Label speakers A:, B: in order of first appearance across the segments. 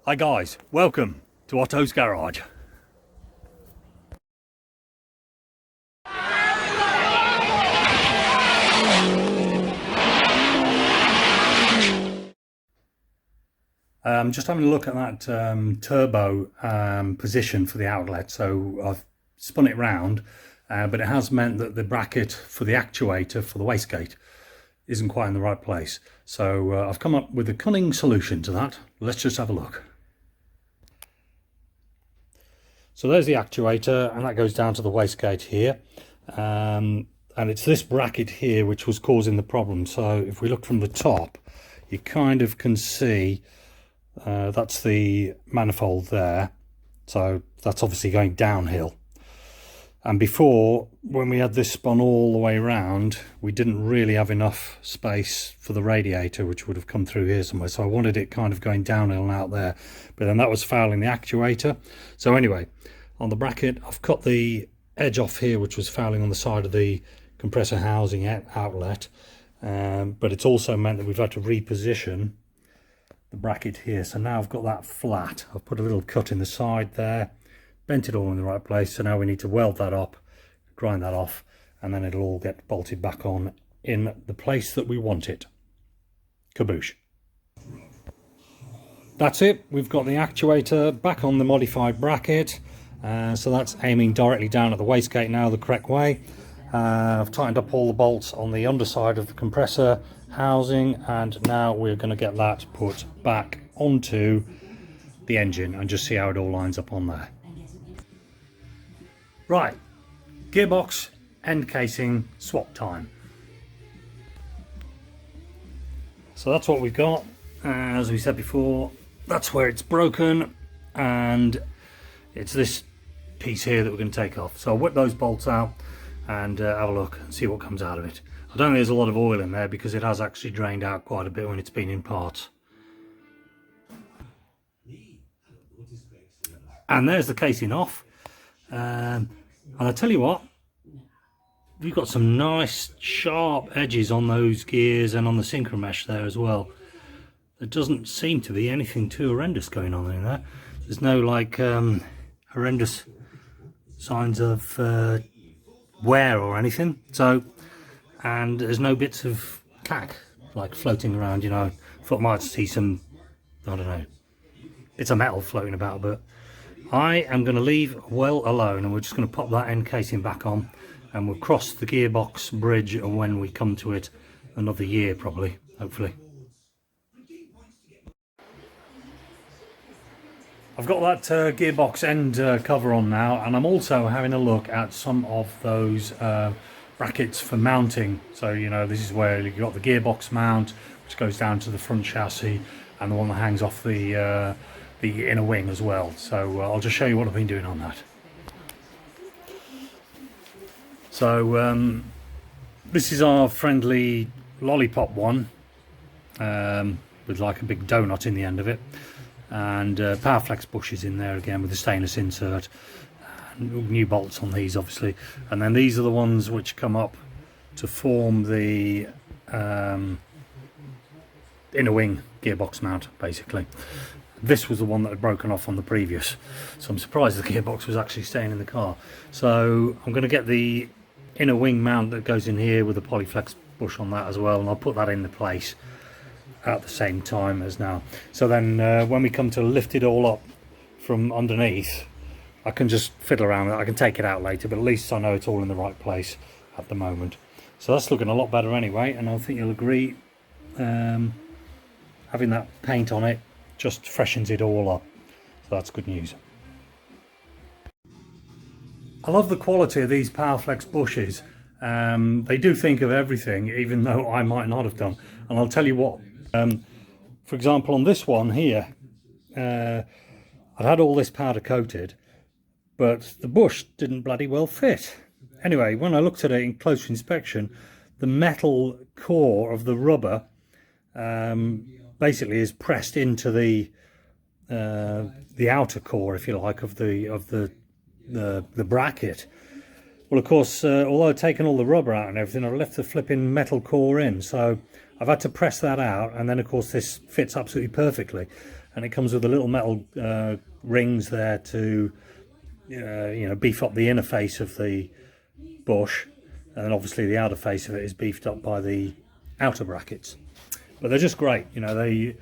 A: Hi guys, welcome to Otto's Garage. I'm just having a look at that turbo position for the outlet. So I've spun it round, but it has meant that the bracket for the actuator for the wastegate isn't quite in the right place. So I've come up with a cunning solution to that. Let's just have a look. So there's the actuator, and that goes down to the wastegate here. And it's this bracket here which was causing the problem. So if we look from the top, you kind of can see that's the manifold there. So that's obviously going downhill. And before, when we had this spun all the way around, we didn't really have enough space for the radiator, which would have come through here somewhere. So I wanted it kind of going downhill and out there, but then that was fouling the actuator. So anyway, on the bracket, I've cut the edge off here, which was fouling on the side of the compressor housing outlet. But it's also meant that we've had to reposition the bracket here. So now I've got that flat. I've put a little cut in the side there, bent it all in the right place. So now we need to weld that up, grind that off, and then it'll all get bolted back on in the place that we want it. Kaboosh. That's it. We've got the actuator back on the modified bracket. So that's aiming directly down at the wastegate now the correct way. I've tightened up all the bolts on the underside of the compressor housing, and now we're going to get that put back onto the engine and just see how it all lines up on there. Right, gearbox end casing swap time. So that's what we've got. As we said before, that's where it's broken, and it's this piece here that we're going to take off. So I'll whip those bolts out and have a look and see what comes out of it. I don't think there's a lot of oil in there because it has actually drained out quite a bit when it's been in parts. And there's the casing off. And I tell you what, we've got some nice sharp edges on those gears and on the synchro mesh there as well. There doesn't seem to be anything too horrendous going on in there. There's no like horrendous signs of wear or anything. So, and there's no bits of cack like floating around, you know. Thought I might see some, I don't know, bits of metal floating about, but I am going to leave well alone, and we're just going to pop that end casing back on, and we'll cross the gearbox bridge when we come to it another year probably, hopefully. I've got that gearbox end cover on now, and I'm also having a look at some of those brackets for mounting. So, you know, this is where you've got the gearbox mount, which goes down to the front chassis, and the one that hangs off the inner wing as well. So I'll just show you what I've been doing on that. So this is our friendly lollipop one, with like a big donut in the end of it, and Powerflex bushes in there again with the stainless insert, and new bolts on these obviously, and then these are the ones which come up to form the inner wing gearbox mount basically. This was the one that had broken off on the previous, so I'm surprised the gearbox was actually staying in the car. So I'm going to get the inner wing mount that goes in here with the Polyflex bush on that as well, and I'll put that into place at the same time as now. So then when we come to lift it all up from underneath, I can just fiddle around with it. I can take it out later, but at least I know it's all in the right place at the moment. So that's looking a lot better anyway, and I think you'll agree, having that paint on it just freshens it all up, so that's good news. I love the quality of these Powerflex bushes. They do think of everything, even though I might not have done, and I'll tell you what. For example, on this one here, I'd had all this powder coated, but the bush didn't bloody well fit. Anyway, when I looked at it in close inspection, the metal core of the rubber basically is pressed into the outer core, if you like, of the bracket. Well, of course, although I've taken all the rubber out and everything, I've left the flipping metal core in. So I've had to press that out. And then, of course, this fits absolutely perfectly. And it comes with the little metal rings there to, beef up the inner face of the bush. And then obviously the outer face of it is beefed up by the outer brackets. But they're just great. They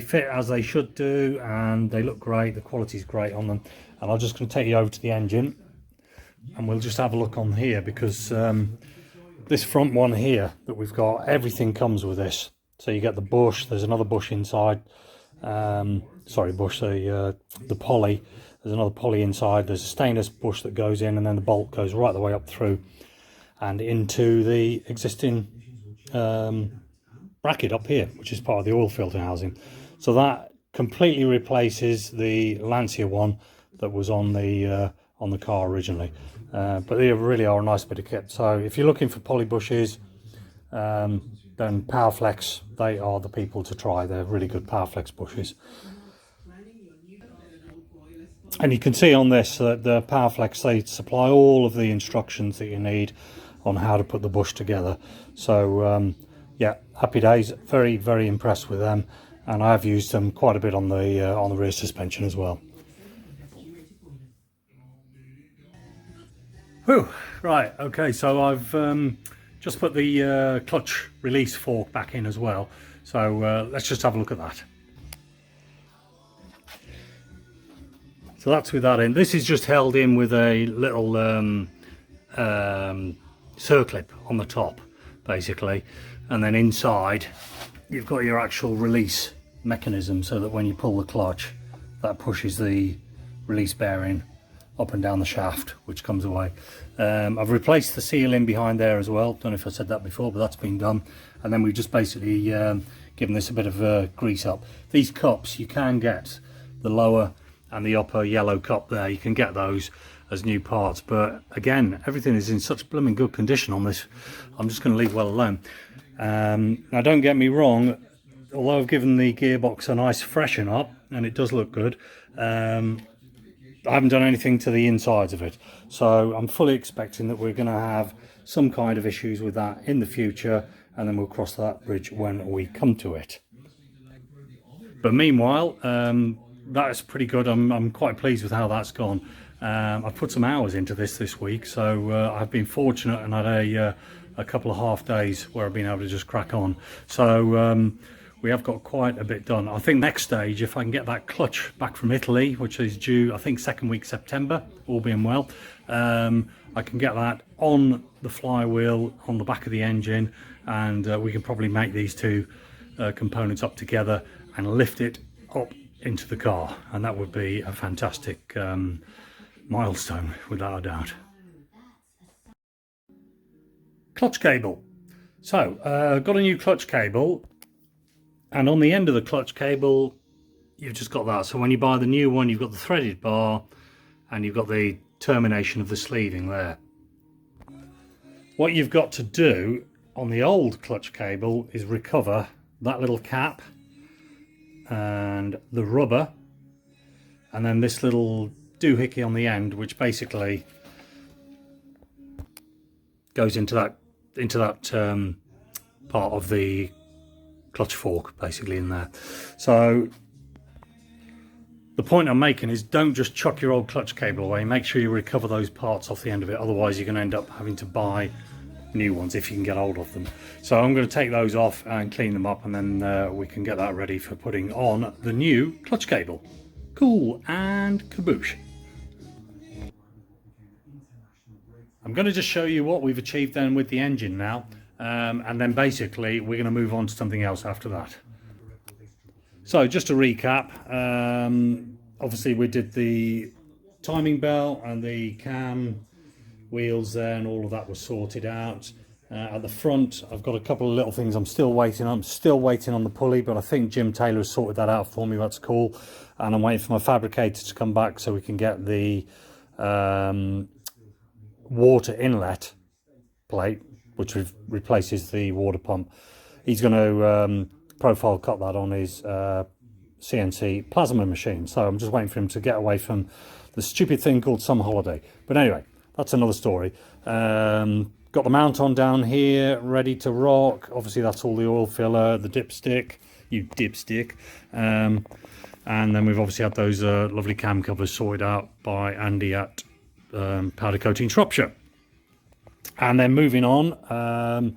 A: fit as they should do, and they look great. The quality's great on them. And I'm just going to take you over to the engine. And we'll just have a look on here, because this front one here that we've got, everything comes with this. So you get the bush, there's another bush inside, the poly, there's another poly inside, there's a stainless bush that goes in, and then the bolt goes right the way up through and into the existing bracket up here, which is part of the oil filter housing. So that completely replaces the Lancia one that was on the car originally. But they really are a nice bit of kit. So if you're looking for polybushes, then Powerflex, they are the people to try. They're really good Powerflex bushes. And you can see on this that the Powerflex, they supply all of the instructions that you need on how to put the bush together. So yeah, happy days. Very, very impressed with them, and I've used them quite a bit on the rear suspension as well. Whew, right, okay, so I've just put the clutch release fork back in as well. So let's just have a look at that. So that's with that in. This is just held in with a little circlip on the top, basically. And then inside, you've got your actual release mechanism, so that when you pull the clutch, that pushes the release bearing up and down the shaft, which comes away. I've replaced the seal in behind there as well. Don't know if I said that before, but that's been done. And then we've just basically given this a bit of grease up. These cups, you can get the lower and the upper yellow cup there. You can get those as new parts, but again, everything is in such blooming good condition on this. I'm just going to leave well alone. Now, don't get me wrong, although I've given the gearbox a nice freshen up and it does look good, I haven't done anything to the insides of it, so I'm fully expecting that we're going to have some kind of issues with that in the future, and then we'll cross that bridge when we come to it. But meanwhile, that's pretty good. I'm quite pleased with how that's gone. I've put some hours into this week, so I've been fortunate and had a couple of half days where I've been able to just crack on. So we have got quite a bit done. I think next stage, if I can get that clutch back from Italy, which is due, I think, second week September, all being well, I can get that on the flywheel on the back of the engine, and we can probably make these two components up together and lift it up into the car, and that would be a fantastic milestone, without a doubt. Clutch cable. So got a new clutch cable, and on the end of the clutch cable you've just got that. So when you buy the new one, you've got the threaded bar and you've got the termination of the sleeving there. What you've got to do on the old clutch cable is recover that little cap and the rubber, and then this little doohickey on the end, which basically goes into that part of the clutch fork, basically in there. So the point I'm making is, don't just chuck your old clutch cable away. Make sure you recover those parts off the end of it, otherwise you're going to end up having to buy new ones if you can get hold of them. So I'm going to take those off and clean them up, and then we can get that ready for putting on the new clutch cable. Cool and kaboosh. I'm going to just show you what we've achieved then with the engine now, and then basically we're going to move on to something else after that. So just to recap, obviously we did the timing belt and the cam wheels there, and all of that was sorted out. At the front, I've got a couple of little things I'm still waiting on. I'm still waiting on the pulley, but I think Jim Taylor has sorted that out for me. That's cool. And I'm waiting for my fabricator to come back so we can get the water inlet plate, which replaces the water pump. He's going to profile cut that on his CNC plasma machine. So I'm just waiting for him to get away from the stupid thing called summer holiday. But anyway, that's another story. Got the mount on down here, ready to rock. Obviously that's all the oil filler, the dipstick, you dipstick. And then we've obviously had those lovely cam covers sorted out by Andy at Powder Coating Shropshire. And then moving on,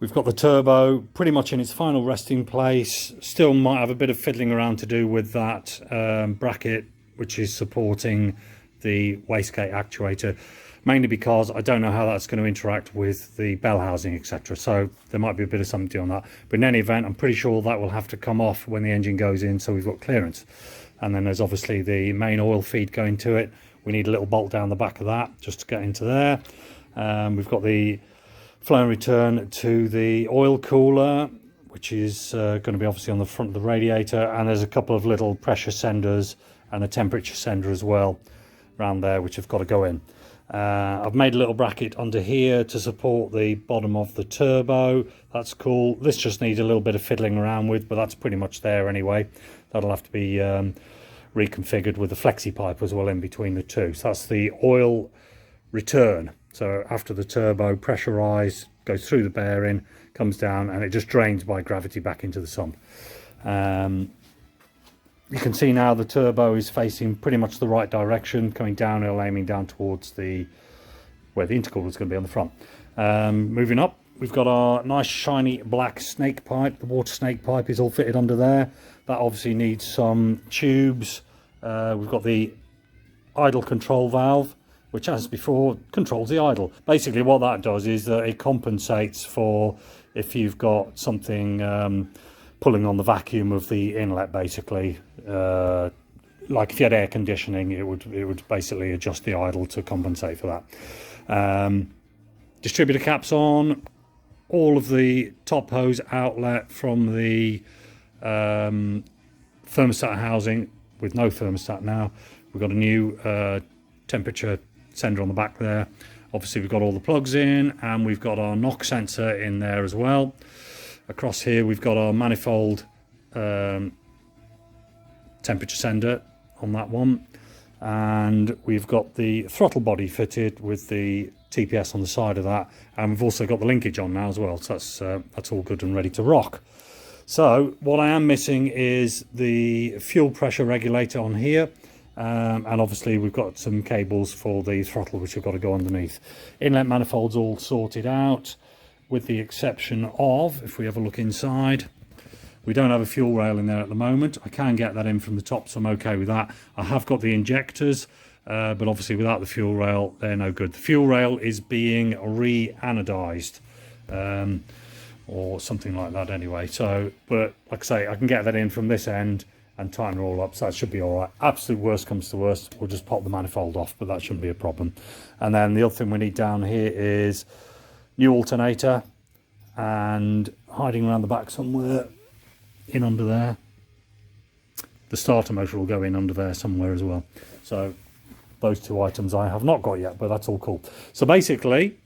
A: we've got the turbo pretty much in its final resting place. Still might have a bit of fiddling around to do with that bracket which is supporting the wastegate actuator, mainly because I don't know how that's going to interact with the bell housing, etc. So there might be a bit of something to do on that. But in any event, I'm pretty sure that will have to come off when the engine goes in, so we've got clearance. And then there's obviously the main oil feed going to it. We need a little bolt down the back of that just to get into there. We've got the flow and return to the oil cooler, which is going to be obviously on the front of the radiator. And there's a couple of little pressure senders and a temperature sender as well around there, which have got to go in. I've made a little bracket under here to support the bottom of the turbo. That's cool. This just needs a little bit of fiddling around with, but that's pretty much there anyway. That'll have to be reconfigured with the flexi pipe as well in between the two. So that's the oil return. So after the turbo pressurized, goes through the bearing, comes down, and it just drains by gravity back into the sump. You can see now the turbo is facing pretty much the right direction, coming downhill, aiming down towards where the intercooler is going to be on the front. Moving up, we've got our nice shiny black snake pipe. The water snake pipe is all fitted under there. That obviously needs some tubes. We've got the idle control valve, which as before controls the idle. Basically what that does is that it compensates for if you've got something pulling on the vacuum of the inlet, basically. Like if you had air conditioning, it would basically adjust the idle to compensate for that. Distributor caps on, all of the top hose outlet from the thermostat housing with no thermostat now. We've got a new temperature sender on the back there. Obviously we've got all the plugs in, and we've got our knock sensor in there as well. Across here we've got our manifold temperature sender on that one, and we've got the throttle body fitted with the TPS on the side of that, and we've also got the linkage on now as well, so that's all good and ready to rock. So what I am missing is the fuel pressure regulator on here, and obviously we've got some cables for the throttle which have got to go underneath. Inlet manifolds all sorted out, with the exception of, if we have a look inside, we don't have a fuel rail in there at the moment. I can get that in from the top, so I'm okay with that. I have got the injectors, but obviously without the fuel rail, they're no good. The fuel rail is being re-anodized, or something like that anyway. So, but like I say, I can get that in from this end and tighten it all up, so that should be all right. Absolute worst comes to worst, we'll just pop the manifold off, but that shouldn't be a problem. And then the other thing we need down here is new alternator, and hiding around the back somewhere, in under there, the starter motor will go in under there somewhere as well. So those two items I have not got yet, but that's all cool. So basically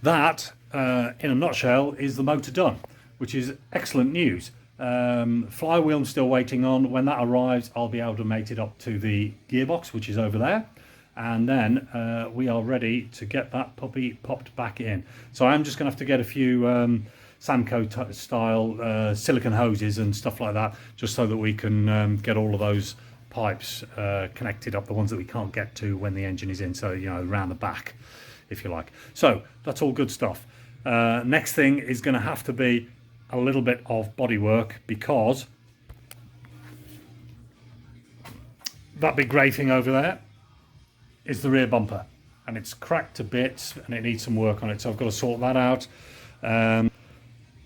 A: that in a nutshell is the motor done, which is excellent news. Flywheel I'm still waiting on. When that arrives, I'll be able to mate it up to the gearbox, which is over there, and then we are ready to get that puppy popped back in. So I'm just gonna have to get a few Samco style silicone hoses and stuff like that, just so that we can get all of those pipes connected up, the ones that we can't get to when the engine is in, so you know, around the back, if you like. So that's all good stuff. Next thing is going to have to be a little bit of body work, because that big grey thing over there is the rear bumper, and it's cracked to bits and it needs some work on it, so I've got to sort that out.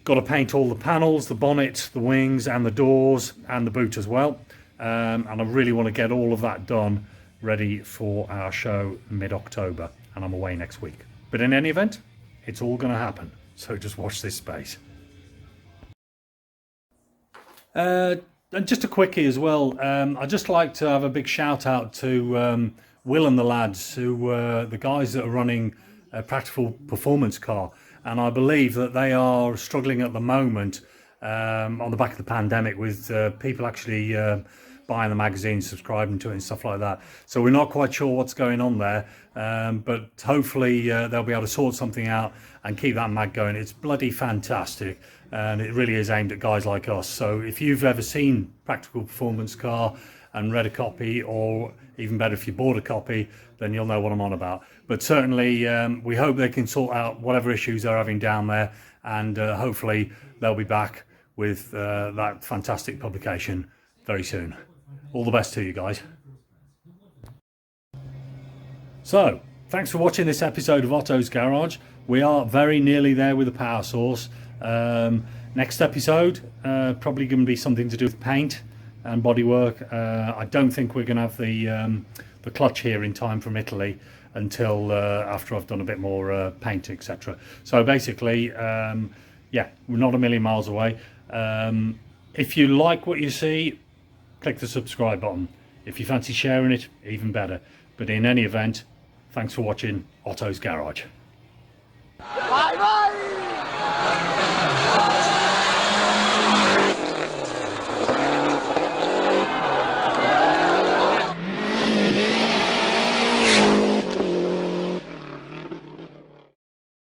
A: Got to paint all the panels, the bonnet, the wings and the doors and the boot as well, and I really want to get all of that done ready for our show mid-October, and I'm away next week. But in any event, it's all going to happen, so just watch this space. And just a quickie as well, I'd just like to have a big shout out to Will and the lads, who the guys that are running a Practical Performance car, and I believe that they are struggling at the moment on the back of the pandemic with people actually buying the magazine, subscribing to it and stuff like that. So we're not quite sure what's going on there, but hopefully they'll be able to sort something out and keep that mag going. It's bloody fantastic, and it really is aimed at guys like us. So if you've ever seen Practical Performance Car and read a copy, or even better if you bought a copy, then you'll know what I'm on about. But certainly we hope they can sort out whatever issues they're having down there, and hopefully they'll be back with that fantastic publication very soon. All the best to you guys. So, thanks for watching this episode of Otto's Garage. We are very nearly there with the power source. Next episode, probably going to be something to do with paint and bodywork. I don't think we're going to have the clutch here in time from Italy until after I've done a bit more paint, etc. So basically, yeah, we're not a million miles away. If you like what you see, click the subscribe button. If you fancy sharing it, even better. But in any event, thanks for watching Otto's Garage.